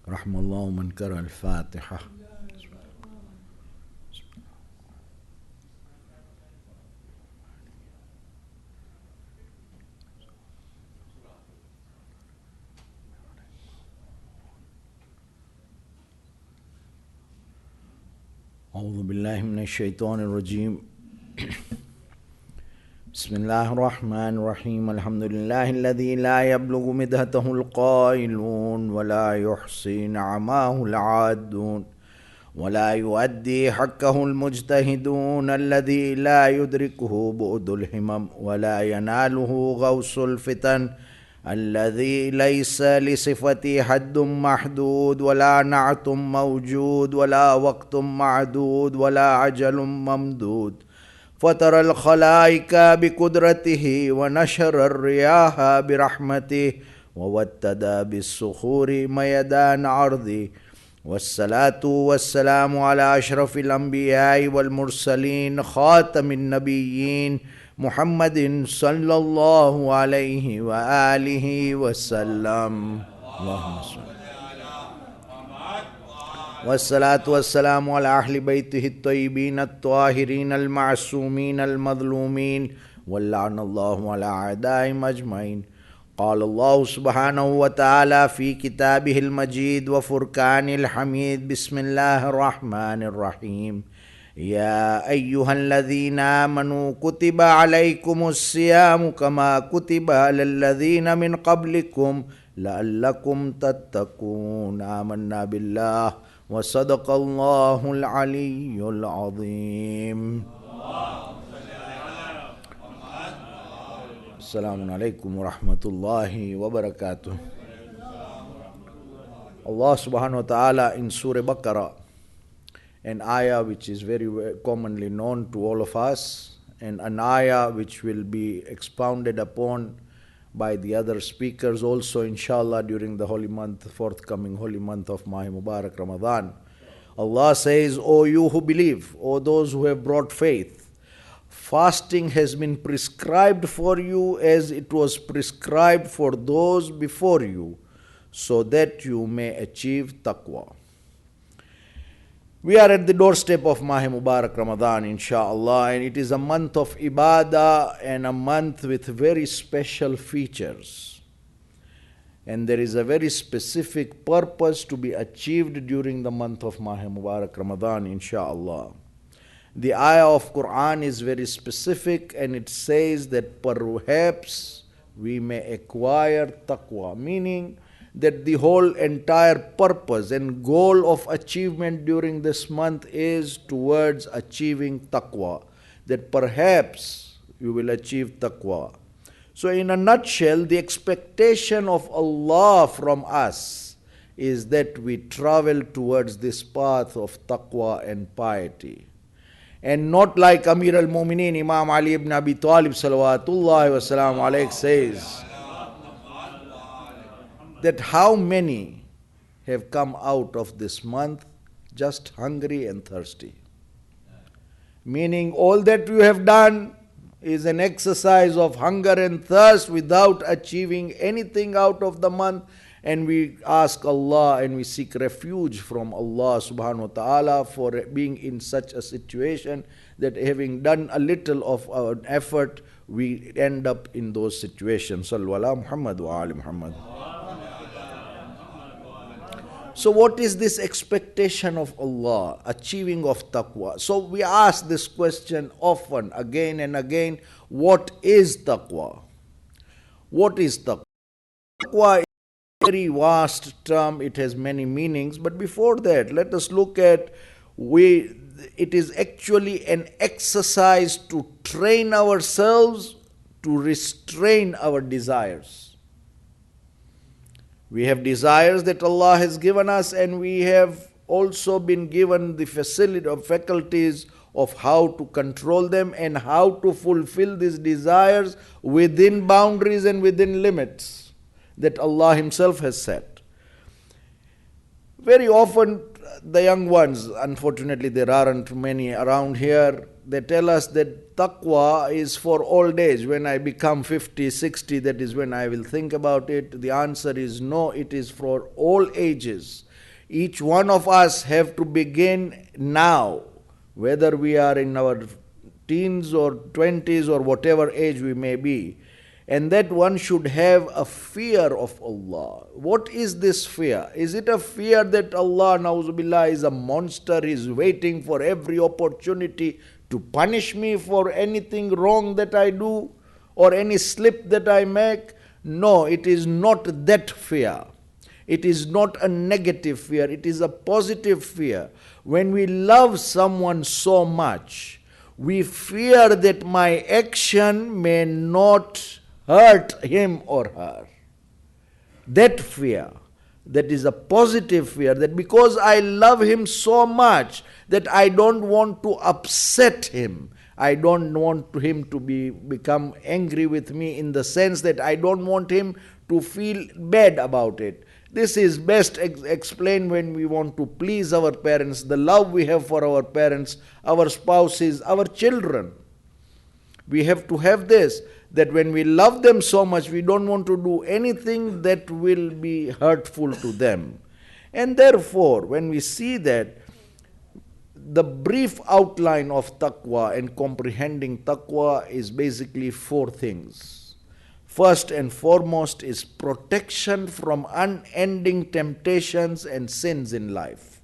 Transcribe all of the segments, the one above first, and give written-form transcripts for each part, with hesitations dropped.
رحم الله من قرأ الفاتحة. أعوذ بالله من الشيطان الرجيم. بسم الله الرحمن الرحيم. الحمد لله الذي لا يبلغ مدحته القائلون ولا يحصي نعماه العادون ولا يؤدي حقه المجتهدون الذي لا يدركه بعد الهمم ولا يناله غوص الفتن الذي ليس لصفته حد محدود ولا نعت موجود ولا وقت معدود ولا عجل ممدود فترى الخلائق بقدرته ونشر الرياح برحمته ووتد بالصخور ميدان عرضه والصلاة والسلام على أشرف الأنبياء والمرسلين خاتم النبيين محمد صلى الله عليه وآله وسلم. اللهم صل والصلاة والسلام على أهل بيته الطيبين الطاهرين المعصومين المظلومين واللعن الله على أعدائهم أجمعين. قال الله سبحانه وتعالى في كتابه المجيد وفرقان الحميد. بسم الله الرحمن الرحيم. يا أيها الذين آمنوا كتب عليكم الصيام كما كتب على الذين من قبلكم لعلكم تتقون. آمنا بالله وصدق الله العلي العظيم. السلام عليكم ورحمة الله وبركاته. Allah subhanahu wa ta'ala in Surah Baqarah, an ayah which is very commonly known to all of us, and an ayah which will be expounded upon by the other speakers also inshallah during the holy month, forthcoming holy month of Mahi Mubarak Ramadan. Allah says, O you who believe, O those who have brought faith, fasting has been prescribed for you as it was prescribed for those before you, so that you may achieve taqwa. We are at the doorstep of Mahi Mubarak Ramadan, inshaAllah, and it is a month of ibadah and a month with very special features. And there is a very specific purpose to be achieved during the month of Mahi Mubarak Ramadan, inshaAllah. The ayah of Quran is very specific, and it says that perhaps we may acquire taqwa, meaning that the whole entire purpose and goal of achievement during this month is towards achieving taqwa, that perhaps you will achieve taqwa. So in a nutshell, the expectation of Allah from us is that we travel towards this path of taqwa and piety. And not like Amir al-Mu'mineen Imam Ali ibn Abi Talib salawatullahi wa salam alayhi says, that how many have come out of this month just hungry and thirsty. Meaning all that you have done is an exercise of hunger and thirst without achieving anything out of the month. And we ask Allah and we seek refuge from Allah subhanahu wa ta'ala for being in such a situation that having done a little of our effort, we end up in those situations. Sallu ala Muhammad wa ali Muhammad. So what is this expectation of Allah, achieving of taqwa? So we ask this question often, again and again, what is taqwa? What is taqwa? Taqwa is a very vast term, it has many meanings, but before that, let us look at, it is actually an exercise to train ourselves to restrain our desires. We have desires that Allah has given us, and we have also been given the facility or faculties of how to control them and how to fulfill these desires within boundaries and within limits that Allah Himself has set. Very often the young ones, unfortunately there aren't many around here, they tell us that taqwa is for old age. When I become 50, 60, that is when I will think about it. The answer is no, it is for all ages. Each one of us have to begin now, whether we are in our teens or 20s or whatever age we may be, and that one should have a fear of Allah. What is this fear? Is it a fear that Allah, na'uzubillah, is a monster, is waiting for every opportunity to punish me for anything wrong that I do or any slip that I make? No, it is not that fear. It is not a negative fear, it is a positive fear. When we love someone so much, we fear that my action may not hurt him or her. That fear, that is a positive fear, that because I love him so much that I don't want to upset him. I don't want him to become angry with me, in the sense that I don't want him to feel bad about it. This is best explained when we want to please our parents, the love we have for our parents, our spouses, our children. We have to have this, that when we love them so much, we don't want to do anything that will be hurtful to them. And therefore, when we see that, the brief outline of taqwa and comprehending taqwa is basically four things. First and foremost is protection from unending temptations and sins in life.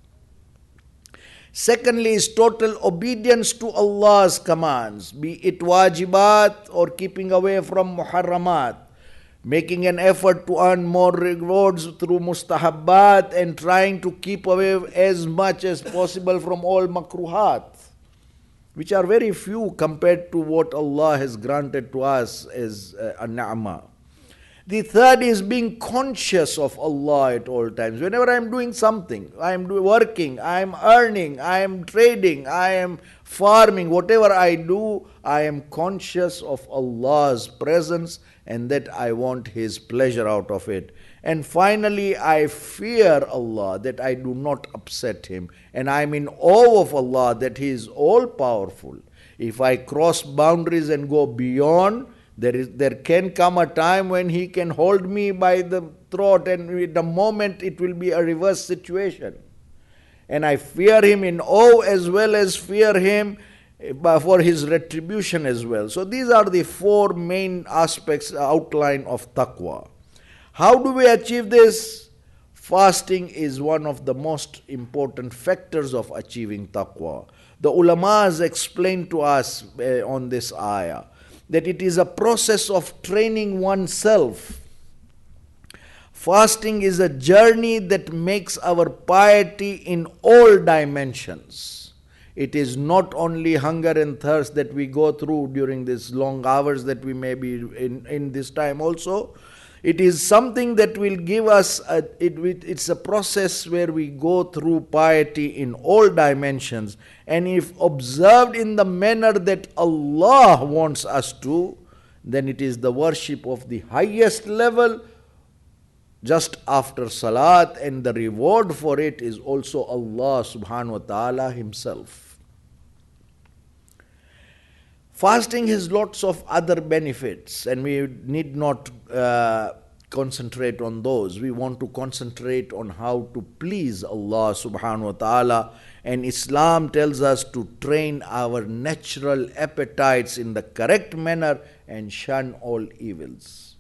Secondly is total obedience to Allah's commands, be it wajibat or keeping away from muharramat, making an effort to earn more rewards through mustahabbat and trying to keep away as much as possible from all makruhat, which are very few compared to what Allah has granted to us as a ni'mah. The third is being conscious of Allah at all times. Whenever I am doing something, I am working, I am earning, I am trading, I am farming, whatever I do, I am conscious of Allah's presence and that I want His pleasure out of it. And finally, I fear Allah, that I do not upset Him. And I am in awe of Allah, that He is all-powerful. If I cross boundaries and go beyond, there can come a time when He can hold me by the throat, and in the moment it will be a reverse situation. And I fear Him in awe as well as fear Him for His retribution as well. So these are the four main aspects, outline of taqwa. How do we achieve this? Fasting is one of the most important factors of achieving taqwa. The ulamas explain to us on this ayah that it is a process of training oneself. Fasting is a journey that makes our piety in all dimensions. It is not only hunger and thirst that we go through during these long hours that we may be in this time also. It is something that will give us, it's a process where we go through piety in all dimensions. And if observed in the manner that Allah wants us to, then it is the worship of the highest level just after salat, and the reward for it is also Allah subhanahu wa ta'ala Himself. Fasting has lots of other benefits, and we need not concentrate on those. We want to concentrate on how to please Allah subhanahu wa ta'ala. And Islam tells us to train our natural appetites in the correct manner and shun all evils.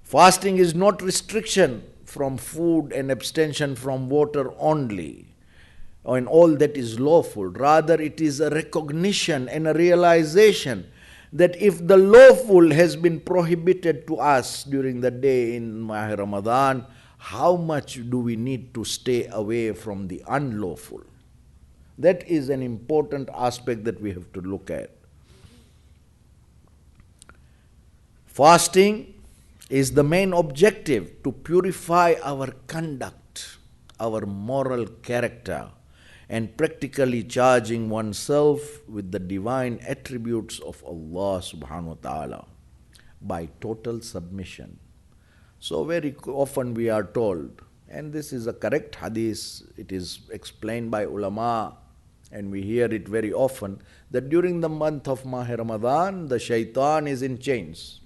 Fasting is not restriction from food and abstention from water only, and all that is lawful. Rather, it is a recognition and a realization that if the lawful has been prohibited to us during the day in Ramadan, how much do we need to stay away from the unlawful? That is an important aspect that we have to look at. Fasting is the main objective to purify our conduct, our moral character, and practically charging oneself with the divine attributes of Allah subhanahu wa ta'ala by total submission. So very often we are told, and this is a correct hadith, it is explained by ulama, and we hear it very often, that during the month of Ramadan, the shaitan is in chains.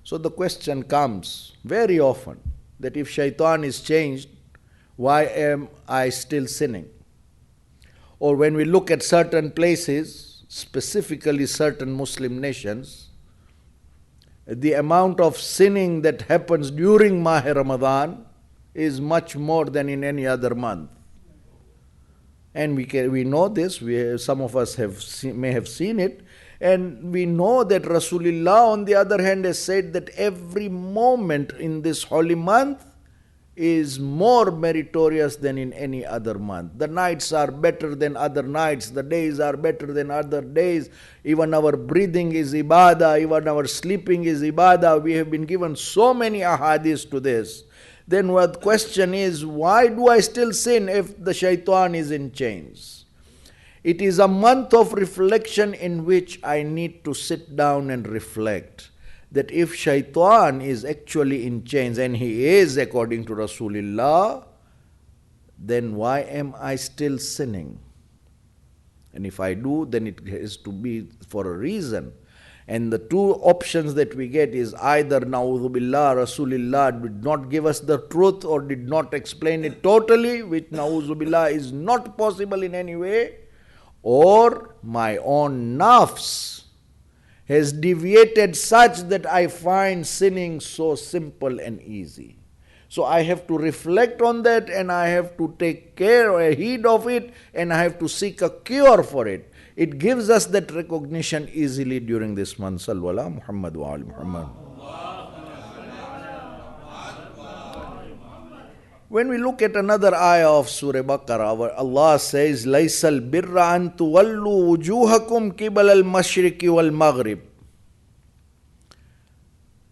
So the question comes very often, that if shaitan is changed, why am I still sinning? Or when we look at certain places, specifically certain Muslim nations, the amount of sinning that happens during Mahe Ramadan is much more than in any other month. And we know this, some of us may have seen it, and we know that Rasulullah on the other hand has said that every moment in this holy month is more meritorious than in any other month. The nights are better than other nights, the days are better than other days, even our breathing is ibadah, even our sleeping is ibadah. We have been given so many ahadith to this. Then the question is, why do I still sin if the shaitan is in chains? It is a month of reflection in which I need to sit down and reflect that if shaitan is actually in chains, and he is according to Rasulullah, then why am I still sinning? And if I do, then it has to be for a reason. And the two options that we get is either na'udhu billah, Rasulullah did not give us the truth or did not explain it totally, which na'udhu billah is not possible in any way, or my own nafs has deviated such that I find sinning so simple and easy. So I have to reflect on that, and I have to take care or heed of it, and I have to seek a cure for it. It gives us that recognition easily during this month. Sallu ala Muhammad wa ali Muhammad. When we look at another ayah of Surah Baqarah, where Allah says, "Laysal birra an tuwallu wujuhakum qibal al-mashriqi wal-maghrib,"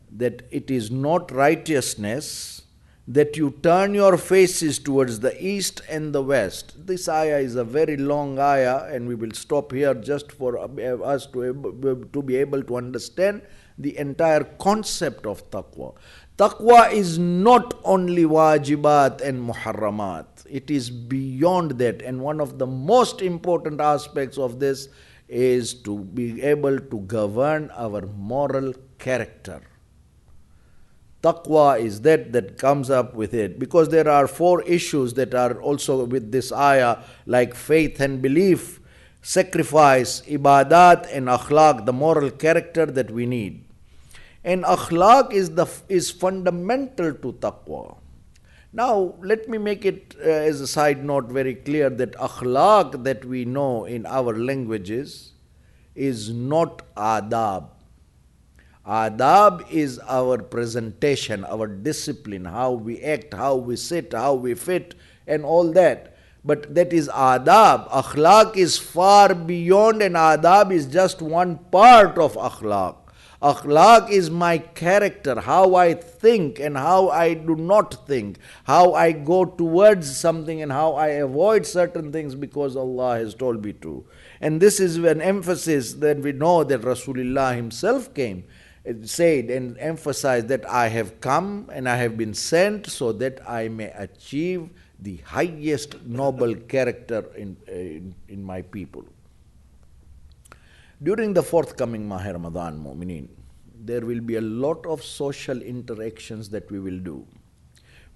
that it is not righteousness that you turn your faces towards the east and the west. This ayah is a very long ayah, and we will stop here just for us to be able to understand the entire concept of taqwa. Taqwa is not only wajibat and muharramat. It is beyond that. And one of the most important aspects of this is to be able to govern our moral character. Taqwa is that comes up with it. Because there are 4 issues that are also with this ayah, like faith and belief, sacrifice, ibadat, and akhlaq, the moral character that we need. And akhlaq is fundamental to taqwa. Now, let me make it as a side note very clear that akhlaq that we know in our languages is not adab. Adab is our presentation, our discipline, how we act, how we sit, how we fit, and all that. But that is adab. Akhlaq is far beyond, and adab is just one part of akhlaq. Akhlaq is my character, how I think and how I do not think, how I go towards something and how I avoid certain things because Allah has told me to. And this is an emphasis that we know that Rasulullah himself came, said and emphasized that I have come and I have been sent so that I may achieve the highest noble character in my people. During the forthcoming Mahe Ramadan, Mu'mineen, there will be a lot of social interactions that we will do.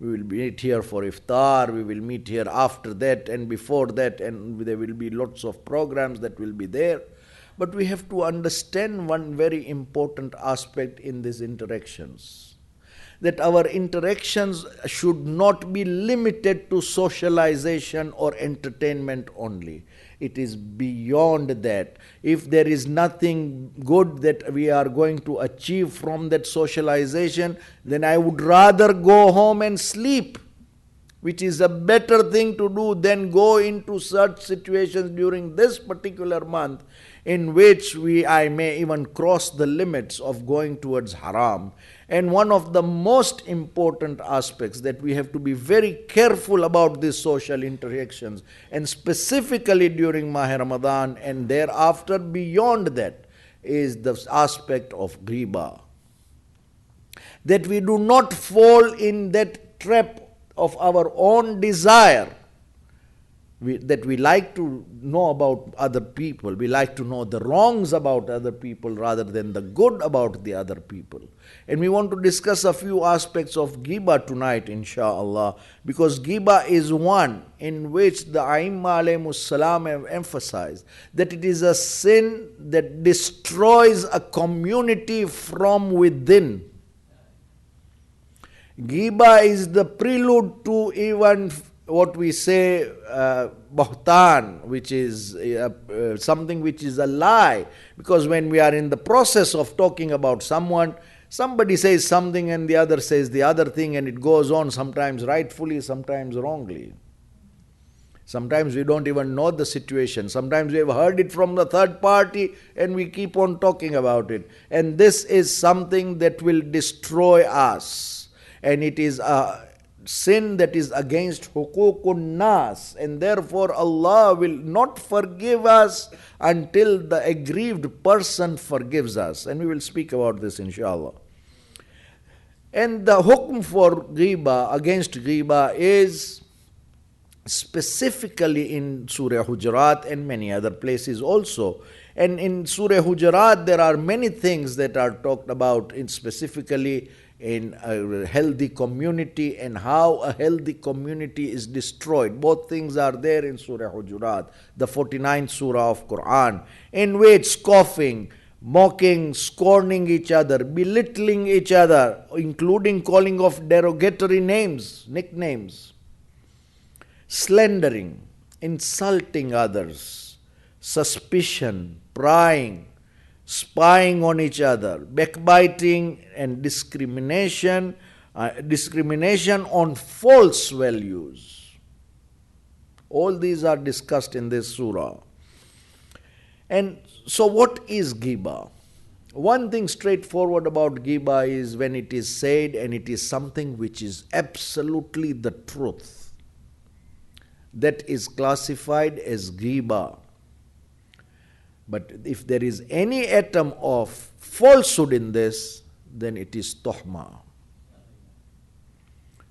We will meet here for iftar, we will meet here after that and before that, and there will be lots of programs that will be there. But we have to understand one very important aspect in these interactions, that our interactions should not be limited to socialization or entertainment only. It is beyond that. If there is nothing good that we are going to achieve from that socialization, then I would rather go home and sleep, which is a better thing to do than go into such situations during this particular month in which I may even cross the limits of going towards haram. And one of the most important aspects that we have to be very careful about these social interactions, and specifically during Mahe Ramadan and thereafter beyond that, is the aspect of ghiba. That we do not fall in that trap of our own desire, that we like to know about other people. We like to know the wrongs about other people rather than the good about the other people. And we want to discuss a few aspects of ghibah tonight, inshallah, because ghibah is one in which the A'imma alayhimus salam have emphasized that it is a sin that destroys a community from within. Ghibah is the prelude to even what we say bahtan, which is something which is a lie. Because when we are in the process of talking about someone, somebody says something and the other says the other thing, and it goes on, sometimes rightfully, sometimes wrongly. Sometimes we don't even know the situation. Sometimes we have heard it from the third party and we keep on talking about it. And this is something that will destroy us. And it is a sin that is against hukukun nas, and therefore Allah will not forgive us until the aggrieved person forgives us. And we will speak about this inshallah. And the hukm for ghibah, against ghibah, is specifically in Surah Hujurat and many other places also. And in Surah Hujurat there are many things that are talked about specifically in a healthy community and how a healthy community is destroyed. Both things are there in Surah Hujurat, the 49th surah of Quran, in which scoffing, mocking, scorning each other, belittling each other, including calling of derogatory names, nicknames, slandering, insulting others, suspicion, prying, spying on each other, backbiting and discrimination on false values. All these are discussed in this surah. And so what is ghibah? One thing straightforward about ghibah is when it is said and it is something which is absolutely the truth, that is classified as ghibah. But if there is any atom of falsehood in this, then it is tohma.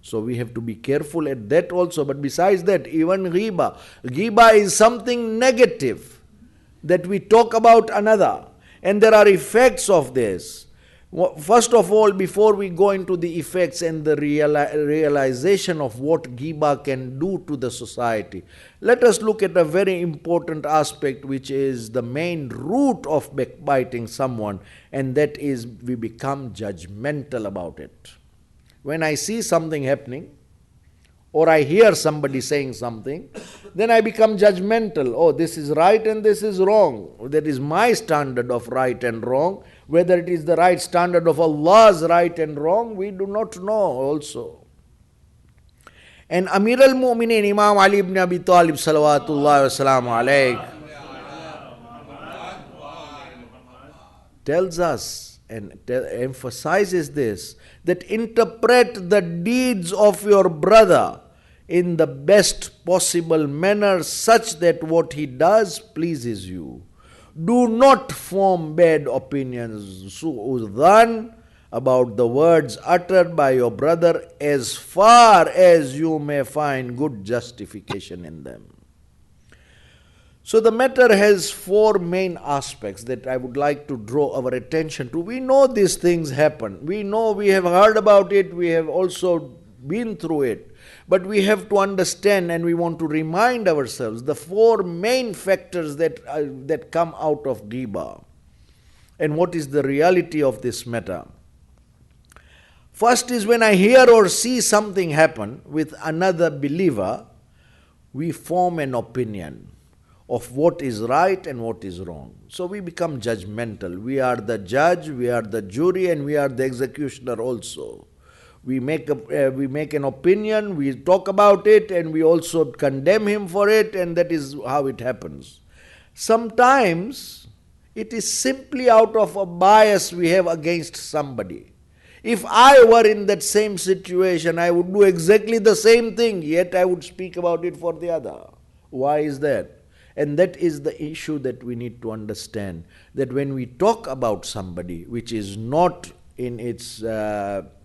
So we have to be careful at that also. But besides that, even ghibah is something negative that we talk about another. And there are effects of this. First of all, before we go into the effects and the realization of what ghibah can do to the society, let us look at a very important aspect which is the main root of backbiting someone, and that is we become judgmental about it. When I see something happening, or I hear somebody saying something, then I become judgmental. Oh, this is right and this is wrong. That is my standard of right and wrong. Whether it is the right standard of Allah's right and wrong, we do not know also. And Amir al-Mu'mineen Imam Ali ibn Abi Talib salawatullahi wa salam alayhi tells us and emphasizes this, that interpret the deeds of your brother in the best possible manner such that what he does pleases you. Do not form bad opinions, su'udhan, about the words uttered by your brother as far as you may find good justification in them. So the matter has four main aspects that I would like to draw our attention to. We know these things happen. We know, we have heard about it. We have also been through it. But we have to understand, and we want to remind ourselves, the four main factors that come out of ghibah. And what is the reality of this matter? First is when I hear or see something happen with another believer, we form an opinion of what is right and what is wrong. So we become judgmental. We are the judge, we are the jury, and we are the executioner also. We make an opinion, we talk about it, and we also condemn him for it, and that is how it happens. Sometimes it is simply out of a bias we have against somebody. If I were in that same situation, I would do exactly the same thing, yet I would speak about it for the other. Why is that? And that is the issue that we need to understand, that when we talk about somebody which is not in its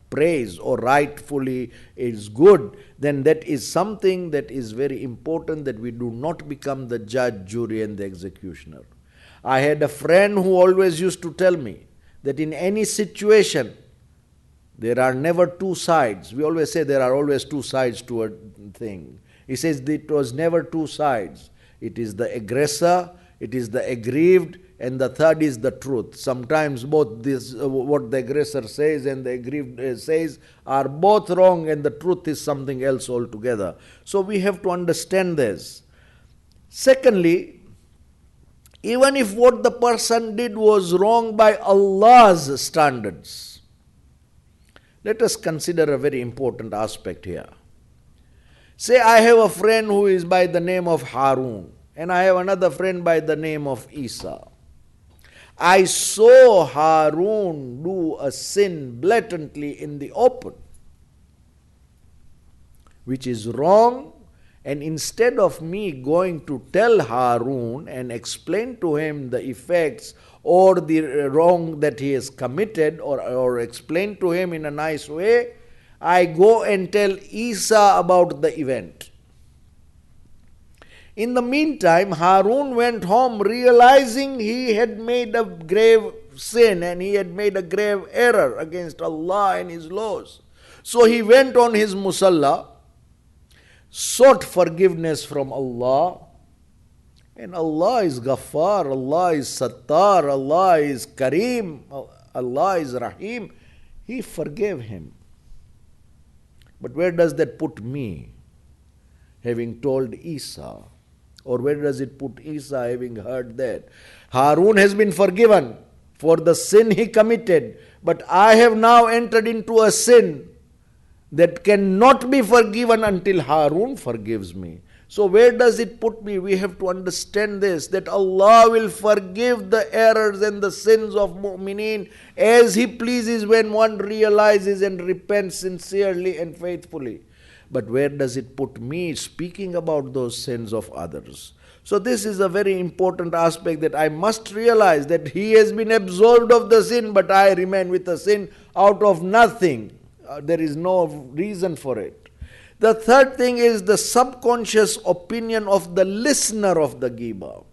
praise or rightfully is good, then that is something that is very important, that we do not become the judge, jury and the executioner. I had a friend who always used to tell me that in any situation, there are never two sides. We always say there are always two sides to a thing. He says that it was never two sides. It is the aggressor, it is the aggrieved, and the third is the truth. Sometimes both this, what the aggressor says and the aggrieved says, are both wrong, and the truth is something else altogether. So we have to understand this. Secondly, even if what the person did was wrong by Allah's standards, let us consider a very important aspect here. Say I have a friend who is by the name of Harun, and I have another friend by the name of Isa. I saw Harun do a sin blatantly in the open, which is wrong, and instead of me going to tell Harun and explain to him the effects or the wrong that he has committed, or explain to him in a nice way, I go and tell Isa about the event. In the meantime, Harun went home realizing he had made a grave sin and he had made a grave error against Allah and His laws. So he went on his musalla, sought forgiveness from Allah, and Allah is Ghaffar, Allah is Sattar, Allah is Kareem, Allah is Rahim. He forgave him. But where does that put me, having told Isa? Or where does it put Isa, having heard that? Harun has been forgiven for the sin he committed, but I have now entered into a sin that cannot be forgiven until Harun forgives me. So where does it put me? We have to understand this, that Allah will forgive the errors and the sins of mu'mineen as He pleases when one realizes and repents sincerely and faithfully. But where does it put me speaking about those sins of others? So this is a very important aspect, that I must realize that he has been absolved of the sin, but I remain with the sin out of nothing. There is no reason for it. The third thing is the subconscious opinion of the listener of the ghibah.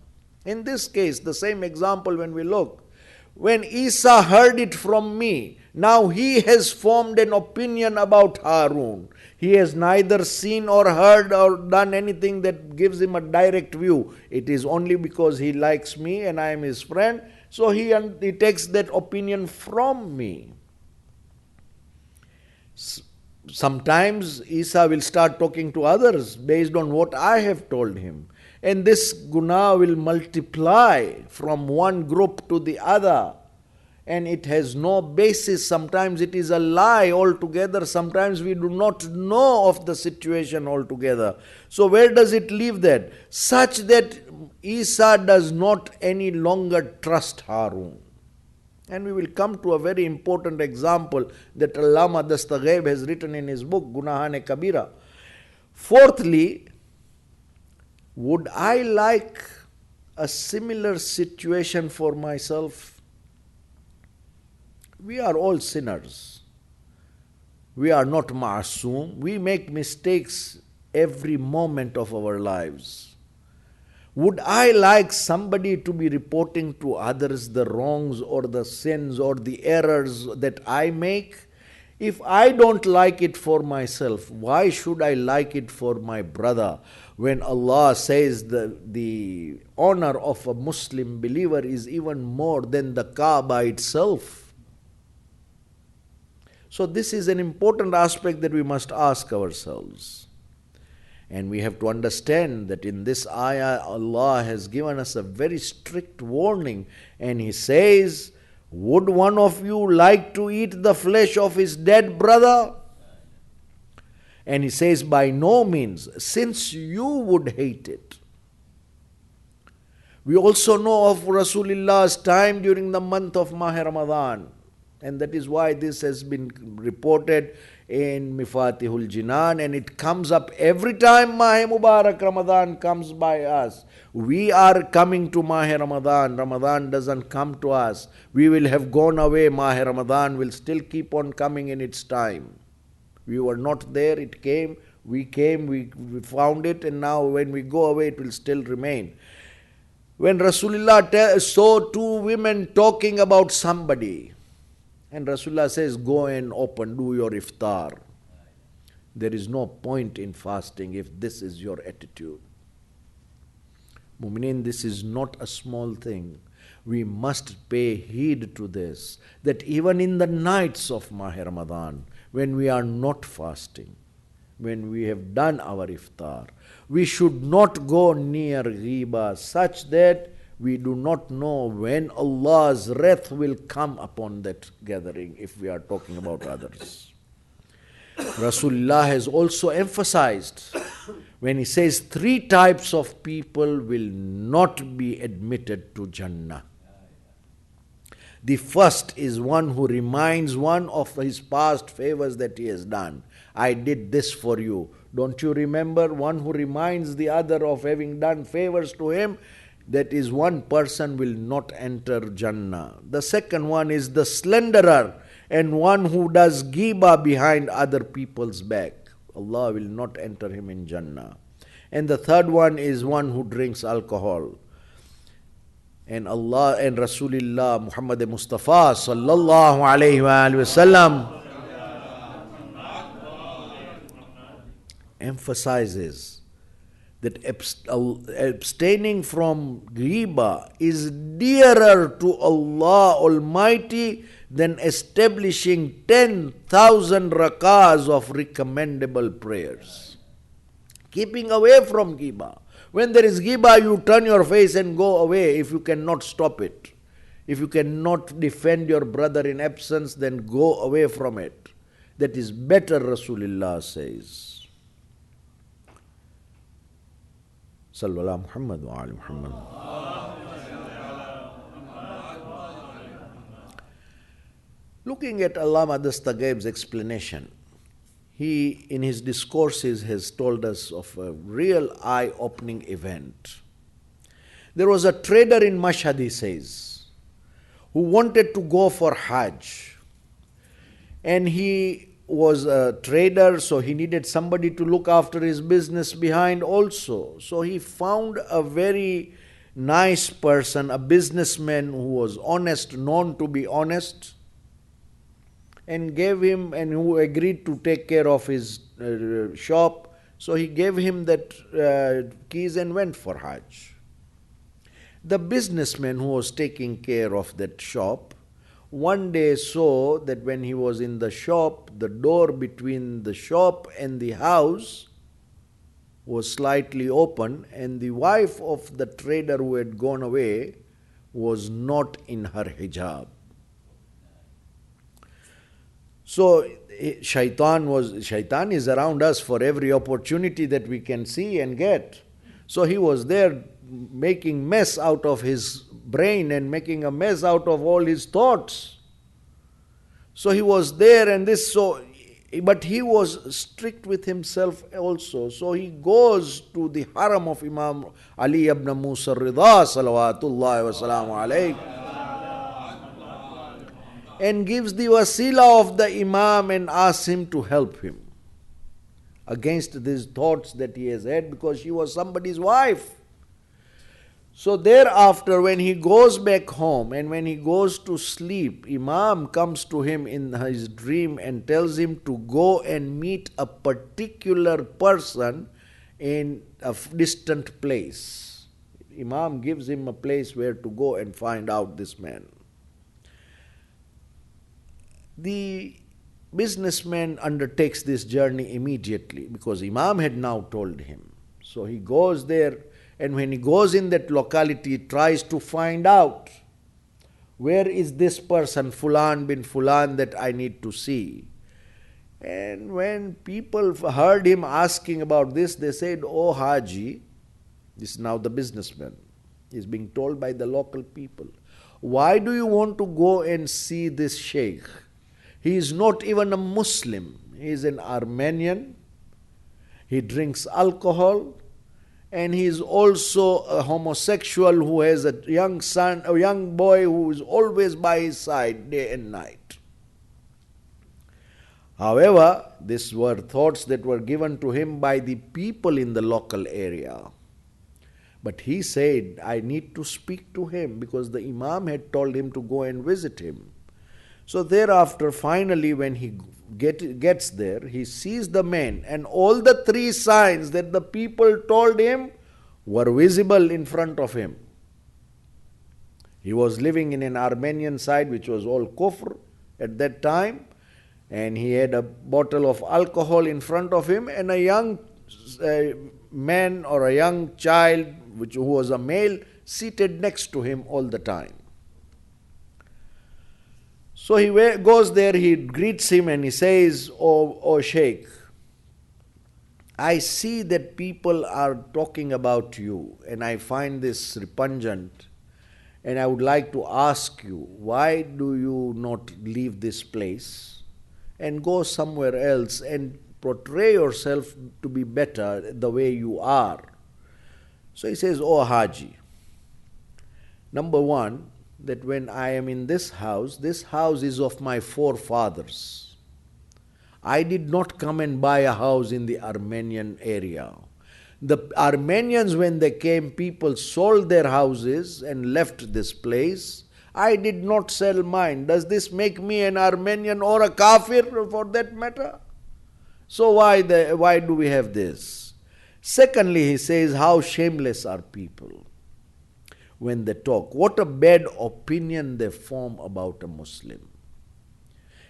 In this case, the same example when we look, when Isa heard it from me, now he has formed an opinion about Harun. He has neither seen or heard or done anything that gives him a direct view. It is only because he likes me and I am his friend. So he takes that opinion from me. Sometimes Isa will start talking to others based on what I have told him. And this guna will multiply from one group to the other. And it has no basis. Sometimes it is a lie altogether. Sometimes we do not know of the situation altogether. So where does it leave that? Such that Isa does not any longer trust Harun. And we will come to a very important example that Allama Dastaghaib has written in his book, Gunahan-e Kabira. Fourthly, would I like a similar situation for myself? We are all sinners. We are not ma'asum. We make mistakes every moment of our lives. Would I like somebody to be reporting to others the wrongs or the sins or the errors that I make? If I don't like it for myself, why should I like it for my brother? When Allah says the honor of a Muslim believer is even more than the Kaaba itself. So this is an important aspect that we must ask ourselves. And we have to understand that in this ayah, Allah has given us a very strict warning. And He says, would one of you like to eat the flesh of his dead brother? And He says, by no means, since you would hate it. We also know of Rasulullah's time during the month of Ramadan. And that is why this has been reported in Mifatihul Jinan, and it comes up every time Mahe Mubarak Ramadan comes by us. We are coming to Mahe Ramadan. Ramadan doesn't come to us. We will have gone away. Mahe Ramadan will still keep on coming in its time. We were not there, it came, we found it, and now when we go away, it will still remain. When Rasulullah saw two women talking about somebody, and Rasulullah says, go and do your iftar. There is no point in fasting if this is your attitude. Mu'minin, this is not a small thing. We must pay heed to this, that even in the nights of Mahe Ramadan, when we are not fasting, when we have done our iftar, we should not go near ghiba, such that we do not know when Allah's wrath will come upon that gathering, if we are talking about others. Rasulullah has also emphasized, when he says 3 types of people will not be admitted to Jannah. The first is one who reminds one of his past favors that he has done. I did this for you. Don't you remember? One who reminds the other of having done favors to him, that is one person will not enter Jannah. The second one is the slanderer and one who does ghibah behind other people's back. Allah will not enter him in Jannah. And the third one is one who drinks alcohol. And Allah and Rasulullah Muhammad Mustafa sallallahu alayhi wa sallam emphasizes that abstaining from ghibah is dearer to Allah Almighty than establishing 10,000 rakahs of recommendable prayers. Keeping away from ghibah. When there is ghibah, you turn your face and go away if you cannot stop it. If you cannot defend your brother in absence, then go away from it. That is better, Rasulullah says. Sallu ala Muhammad wa ala Muhammad. Looking at Allama Dastaghaib's explanation, he, in his discourses, has told us of a real eye-opening event. There was a trader in Mashhad, he says, who wanted to go for Hajj. And he was a trader, so he needed somebody to look after his business behind also. So he found a very nice person, a businessman who was honest, known to be honest, and gave him, and who agreed to take care of his shop. So he gave him that keys and went for Hajj. The businessman who was taking care of that shop one day saw that when he was in the shop, the door between the shop and the house was slightly open, and the wife of the trader who had gone away was not in her hijab. So shaitan is around us for every opportunity that we can see and get. So he was there making mess out of his brain and making a mess out of all his thoughts. So he was there, and but he was strict with himself also. So he goes to the haram of Imam Ali ibn Musa Rida salawatullahi wa salamu alayhi, and gives the wasila of the Imam and asks him to help him against these thoughts that he has had, because she was somebody's wife. So thereafter, when he goes back home and when he goes to sleep, Imam comes to him in his dream and tells him to go and meet a particular person in a distant place. Imam gives him a place where to go and find out this man. The businessman undertakes this journey immediately because Imam had now told him. So he goes there, and when he goes in that locality, he tries to find out, where is this person, Fulan bin Fulan, that I need to see. And when people heard him asking about this, they said, "Oh Haji," this is now the businessman, he's being told by the local people, "why do you want to go and see this sheikh? He is not even a Muslim. He is an Armenian. He drinks alcohol, and he is also a homosexual who has a young son, a young boy who is always by his side day and night. However, these were thoughts that were given to him by the people in the local area. But he said, I need to speak to him because the Imam had told him to go and visit him. So thereafter, finally, when he gets there, he sees the man, and all the three signs that the people told him were visible in front of him. He was living in an Armenian side which was all kufr at that time, and he had a bottle of alcohol in front of him, and a young man or a young child who was a male seated next to him all the time. So he goes there, he greets him and he says, "Oh Sheikh, I see that people are talking about you and I find this repugnant, and I would like to ask you, why do you not leave this place and go somewhere else and portray yourself to be better the way you are?" So he says, "Oh Haji, number one, that when I am in this house is of my forefathers. I did not come and buy a house in the Armenian area. The Armenians, when they came, people sold their houses and left this place. I did not sell mine. Does this make me an Armenian or a kafir for that matter? So why do we have this?" Secondly, he says, how shameless are people when they talk. What a bad opinion they form about a Muslim.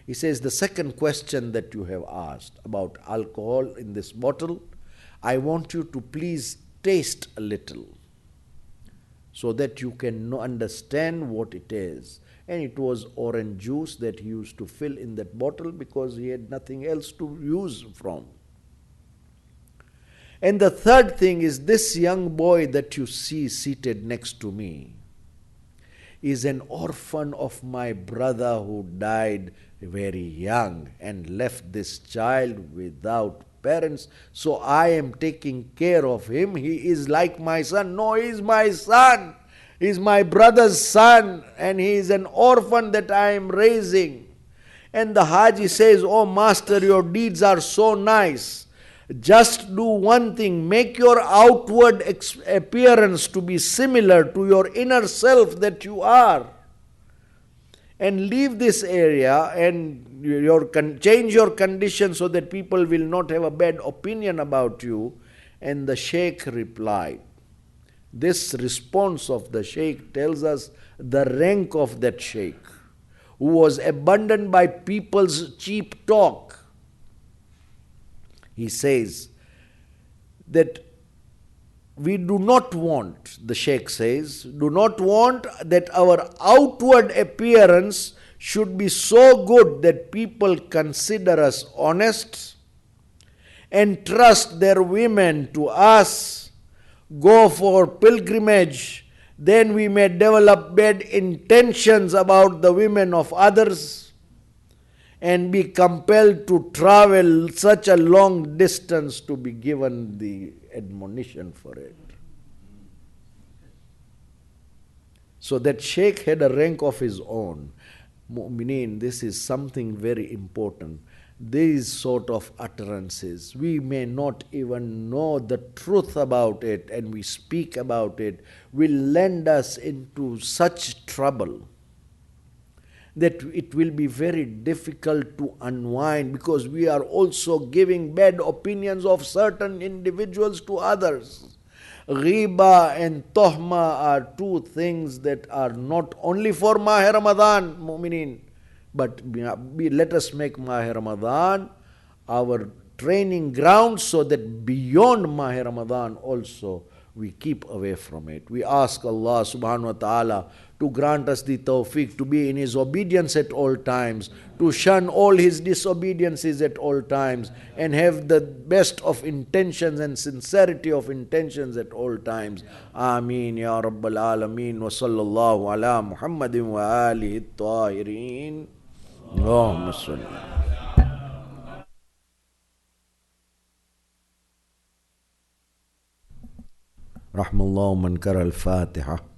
He says, the second question that you have asked about alcohol in this bottle, I want you to please taste a little so that you can understand what it is. And it was orange juice that he used to fill in that bottle because he had nothing else to use from. And the third thing is, this young boy that you see seated next to me is an orphan of my brother who died very young and left this child without parents. So I am taking care of him. He is like my son. No, he is my son. He is my brother's son, and he is an orphan that I am raising. And the Haji says, "Oh master, your deeds are so nice. Just do one thing, make your outward appearance to be similar to your inner self that you are. And leave this area and change your condition so that people will not have a bad opinion about you." And the Sheikh replied. This response of the Sheikh tells us the rank of that Sheikh, who was abandoned by people's cheap talk. He says that we do not want, the Sheikh says, do not want that our outward appearance should be so good that people consider us honest and trust their women to us, go for pilgrimage. Then we may develop bad intentions about the women of others and be compelled to travel such a long distance to be given the admonition for it. So that Sheikh had a rank of his own. Mu'mineen, this is something very important. These sort of utterances, we may not even know the truth about it, and we speak about it, will land us into such trouble that it will be very difficult to unwind, because we are also giving bad opinions of certain individuals to others. Ghiba and tohma are two things that are not only for Mahe Ramadan, mu'mineen, but let us make Mahe Ramadan our training ground so that beyond Mahe Ramadan also we keep away from it. We ask Allah subhanahu wa ta'ala to grant us the tawfiq to be in His obedience at all times, to shun all His disobediences at all times, and have the best of intentions and sincerity of intentions at all times. Ameen ya Rabbal Alameen. Wa sallallahu ala Muhammadin wa alihi at-tahirin. Allahumma salli. Rahmallahu man kara al-Fatiha.